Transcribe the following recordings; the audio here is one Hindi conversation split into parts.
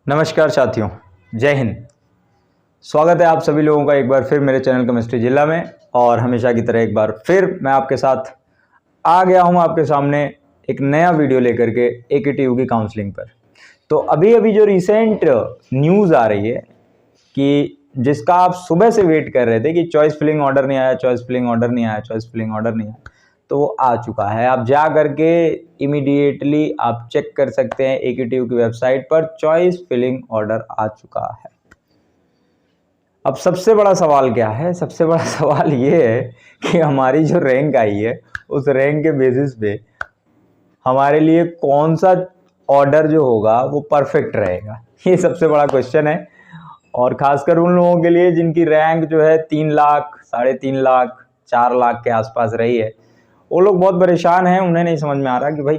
नमस्कार साथियों, जय हिंद। स्वागत है आप सभी लोगों का एक बार फिर मेरे चैनल केमिस्ट्री जिला में। और हमेशा की तरह एक बार फिर मैं आपके साथ आ गया हूं आपके सामने एक नया वीडियो लेकर के AKTU की काउंसलिंग पर। तो अभी अभी जो रिसेंट न्यूज़ आ रही है कि जिसका आप सुबह से वेट कर रहे थे कि चॉइस फिलिंग ऑर्डर नहीं आया, चॉइस फिलिंग ऑर्डर नहीं आया, चॉइस फिलिंग ऑर्डर नहीं आया, तो वो आ चुका है। आप जा करके इमीडिएटली आप चेक कर सकते हैं AKTU की वेबसाइट पर, चॉइस फिलिंग ऑर्डर आ चुका है। अब सबसे बड़ा सवाल क्या है? सबसे बड़ा सवाल ये है कि हमारी जो रैंक आई है उस रैंक के बेसिस पे हमारे लिए कौन सा ऑर्डर जो होगा वो परफेक्ट रहेगा, ये सबसे बड़ा क्वेश्चन है। और खासकर उन लोगों के लिए जिनकी रैंक जो है 3 लाख, 3.5 लाख, 4 लाख के आसपास रही है, वो लोग बहुत परेशान हैं। उन्हें नहीं समझ में आ रहा कि भाई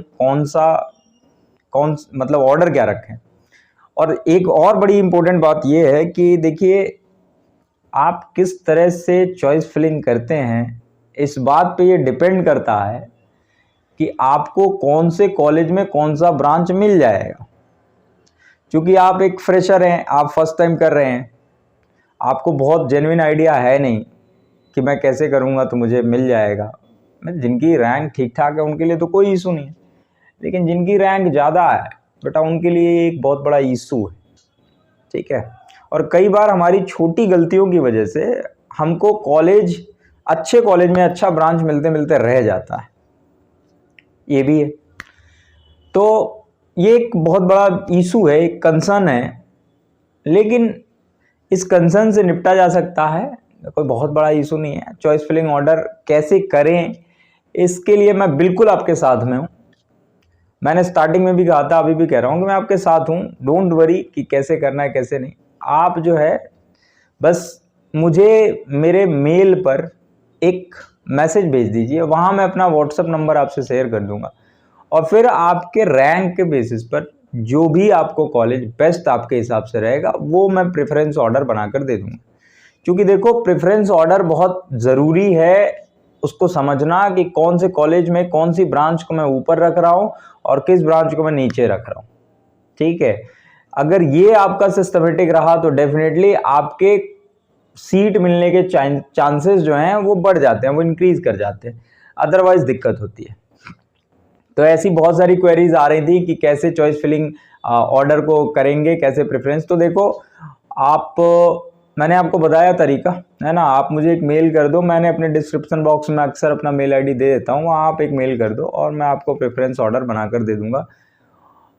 कौन मतलब ऑर्डर क्या रखें। और एक और बड़ी इंपॉर्टेंट बात ये है कि देखिए, आप किस तरह से चॉइस फिलिंग करते हैं, इस बात पे ये डिपेंड करता है कि आपको कौन से कॉलेज में कौन सा ब्रांच मिल जाएगा। क्योंकि आप एक फ्रेशर हैं, आप फर्स्ट टाइम कर रहे हैं, आपको बहुत जेन्युइन आइडिया है नहीं कि मैं कैसे करूँगा तो मुझे मिल जाएगा। जिनकी रैंक ठीक ठाक है उनके लिए तो कोई इशू नहीं है, लेकिन जिनकी रैंक ज़्यादा है बेटा, उनके लिए एक बहुत बड़ा इशू है। ठीक है। और कई बार हमारी छोटी गलतियों की वजह से हमको अच्छे कॉलेज में अच्छा ब्रांच मिलते मिलते रह जाता है, ये भी है। तो ये एक बहुत बड़ा इशू है, एक कंसर्न है, लेकिन इस कंसर्न से निपटा जा सकता है, कोई बहुत बड़ा इशू नहीं है। चॉइस फिलिंग ऑर्डर कैसे करें, इसके लिए मैं बिल्कुल आपके साथ में हूँ। मैंने स्टार्टिंग में भी कहा था, अभी भी कह रहा हूँ कि मैं आपके साथ हूँ। डोंट वरी कि कैसे करना है कैसे नहीं। आप जो है बस मुझे मेरे मेल पर एक मैसेज भेज दीजिए, वहाँ मैं अपना व्हाट्सएप नंबर आपसे शेयर कर दूंगा। और फिर आपके रैंक के बेसिस पर जो भी आपको कॉलेज बेस्ट आपके हिसाब से रहेगा वो मैं प्रेफरेंस ऑर्डर बनाकर दे दूंगा। क्योंकि देखो, प्रेफरेंस ऑर्डर बहुत ज़रूरी है उसको समझना कि कौन से कॉलेज में कौन सी ब्रांच को मैं ऊपर रख रहा हूँ और किस ब्रांच को मैं नीचे रख रहा हूँ। ठीक है। अगर ये आपका सिस्टमेटिक रहा तो डेफिनेटली आपके सीट मिलने के चांसेस जो हैं वो बढ़ जाते हैं, वो इंक्रीज कर जाते हैं, अदरवाइज दिक्कत होती है। तो ऐसी बहुत सारी क्वेरीज आ रही थी कि कैसे चॉइस फिलिंग ऑर्डर को करेंगे, कैसे प्रेफरेंस। तो देखो, मैंने आपको बताया तरीका, है ना। आप मुझे एक मेल कर दो, मैंने अपने डिस्क्रिप्शन बॉक्स में अक्सर अपना मेल आईडी दे देता हूँ, वहाँ आप एक मेल कर दो और मैं आपको प्रेफरेंस ऑर्डर बनाकर दे दूंगा।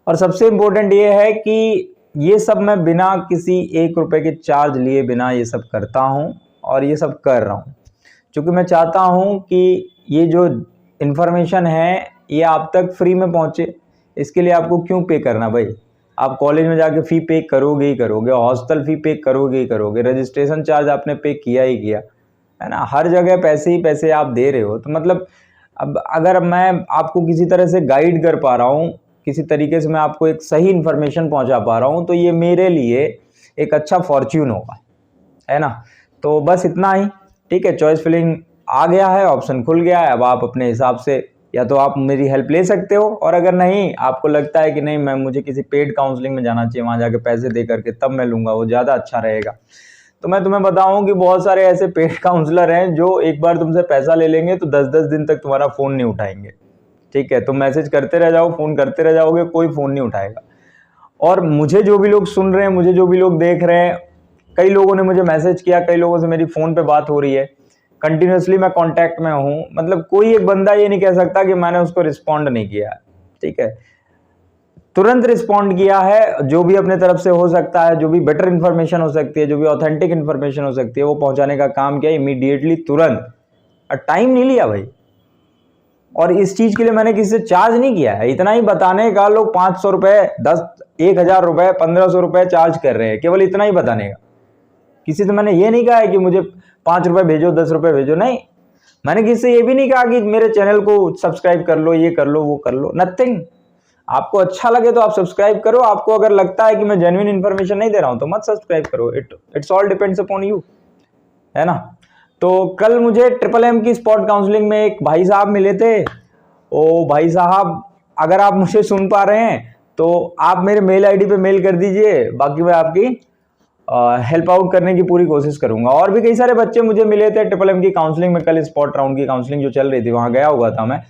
और सबसे इम्पोर्टेंट ये है कि ये सब मैं बिना किसी 1 रुपये के चार्ज लिए बिना ये सब करता हूँ और ये सब कर रहा हूँ, क्योंकि मैं चाहता हूँ कि ये जो इन्फॉर्मेशन है ये आप तक फ्री में पहुँचे। इसके लिए आपको क्यों पे करना भाई? आप कॉलेज में जाके फ़ी पे करोगे ही करोगे, हॉस्टल फ़ी पे करोगे ही करोगे, रजिस्ट्रेशन चार्ज आपने पे किया ही किया, है ना। हर जगह पैसे ही पैसे आप दे रहे हो। तो मतलब अब अगर मैं आपको किसी तरह से गाइड कर पा रहा हूँ, किसी तरीके से मैं आपको एक सही इन्फॉर्मेशन पहुँचा पा रहा हूँ, तो ये मेरे लिए एक अच्छा फॉर्च्यून होगा, है ना। तो बस इतना ही। ठीक है, चॉइस फिलिंग आ गया है, ऑप्शन खुल गया है। अब आप अपने हिसाब से या तो आप मेरी हेल्प ले सकते हो, और अगर नहीं, आपको लगता है कि नहीं मुझे किसी पेड काउंसलिंग में जाना चाहिए, वहाँ जाके पैसे दे करके तब मैं लूँगा, वो ज़्यादा अच्छा रहेगा, तो मैं तुम्हें बताऊँ कि बहुत सारे ऐसे पेड काउंसलर हैं जो एक बार तुमसे पैसा ले लेंगे तो 10-10 दिन तक तुम्हारा फ़ोन नहीं उठाएंगे। ठीक है, तुम मैसेज करते रह जाओ, फ़ोन करते रह जाओगे, कोई फ़ोन नहीं उठाएगा। और मुझे जो भी लोग सुन रहे हैं, मुझे जो भी लोग देख रहे हैं, कई लोगों ने मुझे मैसेज किया, कई लोगों से मेरी फ़ोन पे बात हो रही है, कंटिन्यूसली मैं कांटेक्ट में हूँ। मतलब कोई एक बंदा ये नहीं कह सकता कि मैंने उसको रिस्पॉन्ड नहीं किया। ठीक है, तुरंत रिस्पॉन्ड किया है। जो भी अपने तरफ से हो सकता है, जो भी बेटर इन्फॉर्मेशन हो सकती है, जो भी ऑथेंटिक इन्फॉर्मेशन हो सकती है, वो पहुंचाने का काम किया इमीडिएटली, तुरंत। टाइम नहीं लिया भाई। और इस चीज के लिए मैंने किसी से चार्ज नहीं किया है। इतना ही बताने का लोग 500 रुपए, 10,000 रुपए, 1500 रुपए चार्ज कर रहे हैं, केवल इतना ही बताने का। किसी से मैंने ये नहीं कहा है कि मुझे 5 रुपए भेजो, 10 रुपए भेजो, नहीं। मैंने किसी से ये भी नहीं कहा कि मेरे चैनल को सब्सक्राइब कर लो, ये कर लो, वो कर लो, नथिंग। आपको अच्छा लगे तो आप सब्सक्राइब करो। आपको अगर लगता है कि मैं जेन्युइन इन्फॉर्मेशन नहीं दे रहा हूं तो मत सब्सक्राइब करो। It's all depends upon you, है ना। तो कल मुझे MMM की स्पॉट काउंसलिंग में एक भाई साहब मिले थे। ओ भाई साहब, अगर आप मुझे सुन पा रहे हैं तो आप मेरे मेल आईडी पे मेल कर दीजिए, बाकी मैं आपकी हेल्प आउट करने की पूरी कोशिश करूंगा। और भी कई सारे बच्चे मुझे मिले थे ट्रिपल एम की काउंसलिंग में, कल स्पॉट राउंड की काउंसलिंग जो चल रही थी वहाँ गया हुआ था मैं,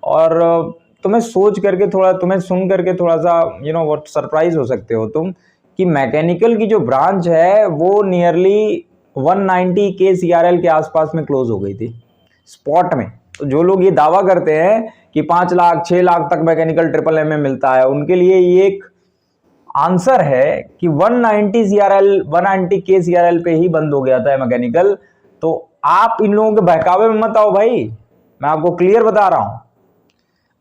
और तुम्हें सोच करके थोड़ा, तुम्हें सुन करके थोड़ा सा व्हाट सरप्राइज हो सकते हो तुम कि मैकेनिकल की जो ब्रांच है वो नियरली 190 के CRL के आसपास में क्लोज हो गई थी स्पॉट में। तो जो लोग ये दावा करते हैं कि 5 लाख 6 लाख तक मैकेनिकल ट्रिपल एम में मिलता है, उनके लिए ये एक आंसर है कि 190 के CRL पे ही बंद हो गया था मैकेनिकल। तो आप इन लोगों के बहकावे में मत आओ भाई, मैं आपको क्लियर बता रहा हूं।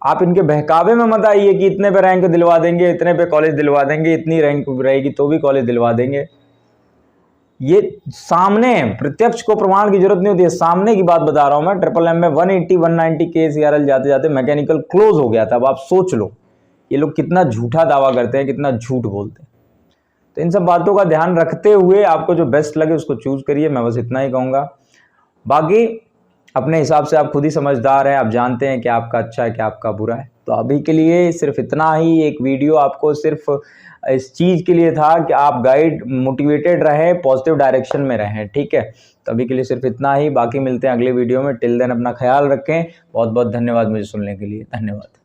आप इनके बहकावे में मत आइए कि इतने पे रैंक दिलवा देंगे, इतने पे कॉलेज दिलवा देंगे, इतनी रैंक रहेगी तो भी कॉलेज दिलवा देंगे। ये सामने प्रत्यक्ष को प्रमाण की जरूरत नहीं होती है, सामने की बात बता रहा हूं मैं। ट्रिपल एम में 180-190 के CRL जाते जाते मैकेनिकल क्लोज हो गया था। अब आप सोच लो ये लोग कितना झूठा दावा करते हैं, कितना झूठ बोलते हैं। तो इन सब बातों का ध्यान रखते हुए आपको जो बेस्ट लगे उसको चूज करिए, मैं बस इतना ही कहूंगा। बाकी अपने हिसाब से आप खुद ही समझदार हैं, आप जानते हैं कि आपका अच्छा है क्या आपका बुरा है। तो अभी के लिए सिर्फ इतना ही, एक वीडियो आपको सिर्फ इस चीज के लिए था कि आप गाइड मोटिवेटेड रहें, पॉजिटिव डायरेक्शन में रहें, ठीक है। तो अभी के लिए सिर्फ इतना ही, बाकी मिलते हैं अगले वीडियो में। टिल देन अपना ख्याल रखें। बहुत बहुत धन्यवाद मुझे सुनने के लिए, धन्यवाद।